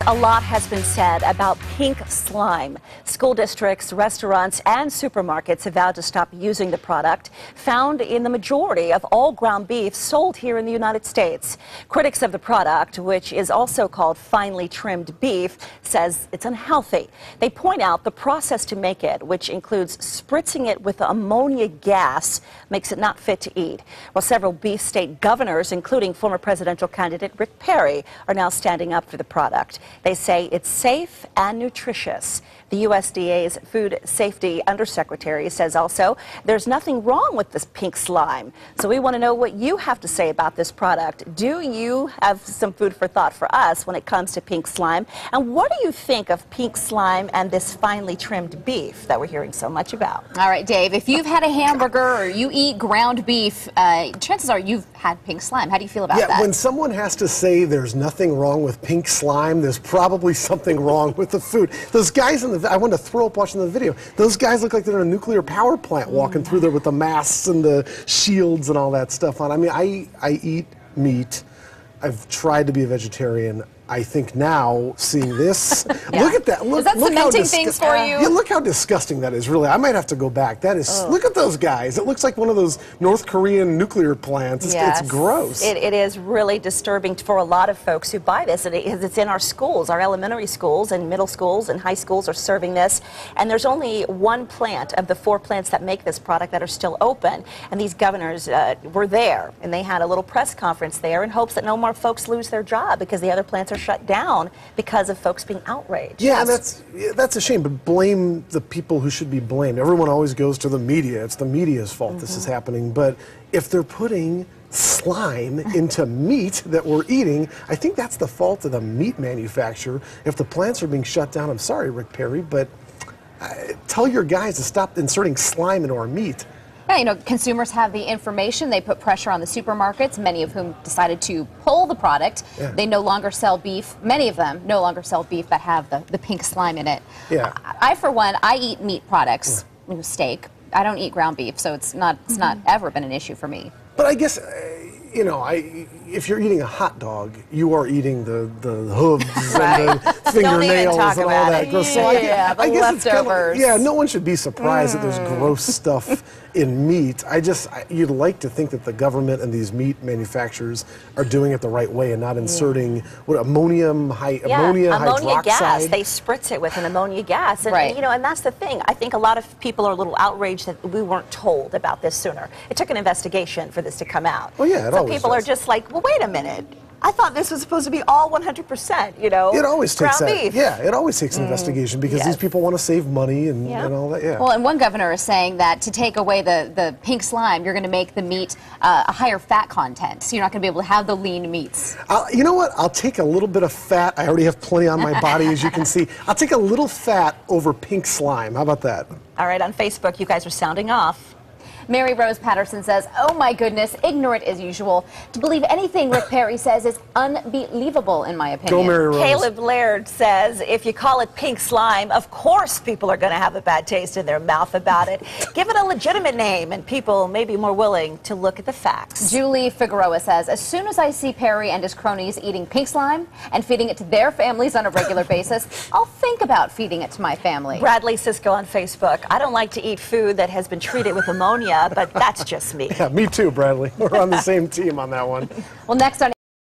A lot has been said about pink slime. School districts, restaurants, and supermarkets have vowed to stop using the product found in the majority of all ground beef sold here in the United States. Critics of the product, which is also called finely trimmed beef, says it's unhealthy. They point out the process to make it, which includes spritzing it with ammonia gas, makes it not fit to eat. Well, several beef state governors, including former presidential candidate Rick Perry, are now standing up for the product. They say it's safe and nutritious. The USDA's Food Safety Undersecretary says also there's nothing wrong with this pink slime. So we want to know what you have to say about this product. Do you have some food for thought for us when it comes to pink slime? And what do you think of pink slime and this finely trimmed beef that we're hearing so much about? All right, Dave, if you've had a hamburger or you eat ground beef, chances are you've had pink slime. How do you feel about that? Yeah, when someone has to say there's nothing wrong with pink slime, there's probably something wrong with the food. Those guys I wanted to throw up watching the video. Those guys look like they're in a nuclear power plant walking through there with the masks and the shields and all that stuff on. I mean, I eat meat. I've tried to be a vegetarian. I think now, seeing this, yeah. Look at that. Look, is that look cementing things for you? Yeah, look how disgusting that is, really. I might have to go back. That is, look at those guys. It looks like one of those North Korean nuclear plants. Yes. It's gross. It is really disturbing for a lot of folks who buy this. It's in our schools. Our elementary schools and middle schools and high schools are serving this. And there's only one plant of the 4 plants that make this product that are still open. And these governors were there, and they had a little press conference there in hopes that no more folks lose their job because the other plants are shut down because of folks being outraged. Yeah, that's a shame, but blame the people who should be blamed. Everyone always goes to the media. It's the media's fault this is happening. But if they're putting slime into meat that we're eating, I think that's the fault of the meat manufacturer. If the plants are being shut down, I'm sorry, Rick Perry, but tell your guys to stop inserting slime into our meat. Yeah, you know, consumers have the information. They put pressure on the supermarkets, many of whom decided to pull the product. Yeah. They no longer sell beef. Many of them no longer sell beef that have the pink slime in it. Yeah. I for one, I eat meat products, you know, steak. I don't eat ground beef, so it's not ever been an issue for me. But I guess, you know, if you're eating a hot dog, you are eating the hooves and the fingernails and all that gross stuff. Yeah, the leftovers. Yeah, no one should be surprised that there's gross stuff in meat. You'd like to think that the government and these meat manufacturers are doing it the right way and not inserting ammonia hydroxide. Gas. They spritz it with an ammonia gas, and you know, and that's the thing. I think a lot of people are a little outraged that we weren't told about this sooner. It took an investigation for this to come out. Well, yeah, so people are just like, well, wait a minute. I thought this was supposed to be all 100%, you know, it always takes ground beef. Yeah, it always takes an investigation because these people want to save money and all that, Well, and one governor is saying that to take away the pink slime, you're going to make the meat a higher fat content, so you're not going to be able to have the lean meats. You know what? I'll take a little bit of fat. I already have plenty on my body, as you can see. I'll take a little fat over pink slime. How about that? All right, on Facebook, you guys are sounding off. Mary Rose Patterson says, oh my goodness, ignorant as usual. To believe anything Rick Perry says is unbelievable, in my opinion. Go, Mary Rose. Caleb Laird says, if you call it pink slime, of course people are going to have a bad taste in their mouth about it. Give it a legitimate name, and people may be more willing to look at the facts. Julie Figueroa says, as soon as I see Perry and his cronies eating pink slime and feeding it to their families on a regular basis, I'll think about feeding it to my family. Bradley Cisco on Facebook, I don't like to eat food that has been treated with ammonia, but that's just me. Yeah, me too, Bradley. We're on the same team on that one. Well, next on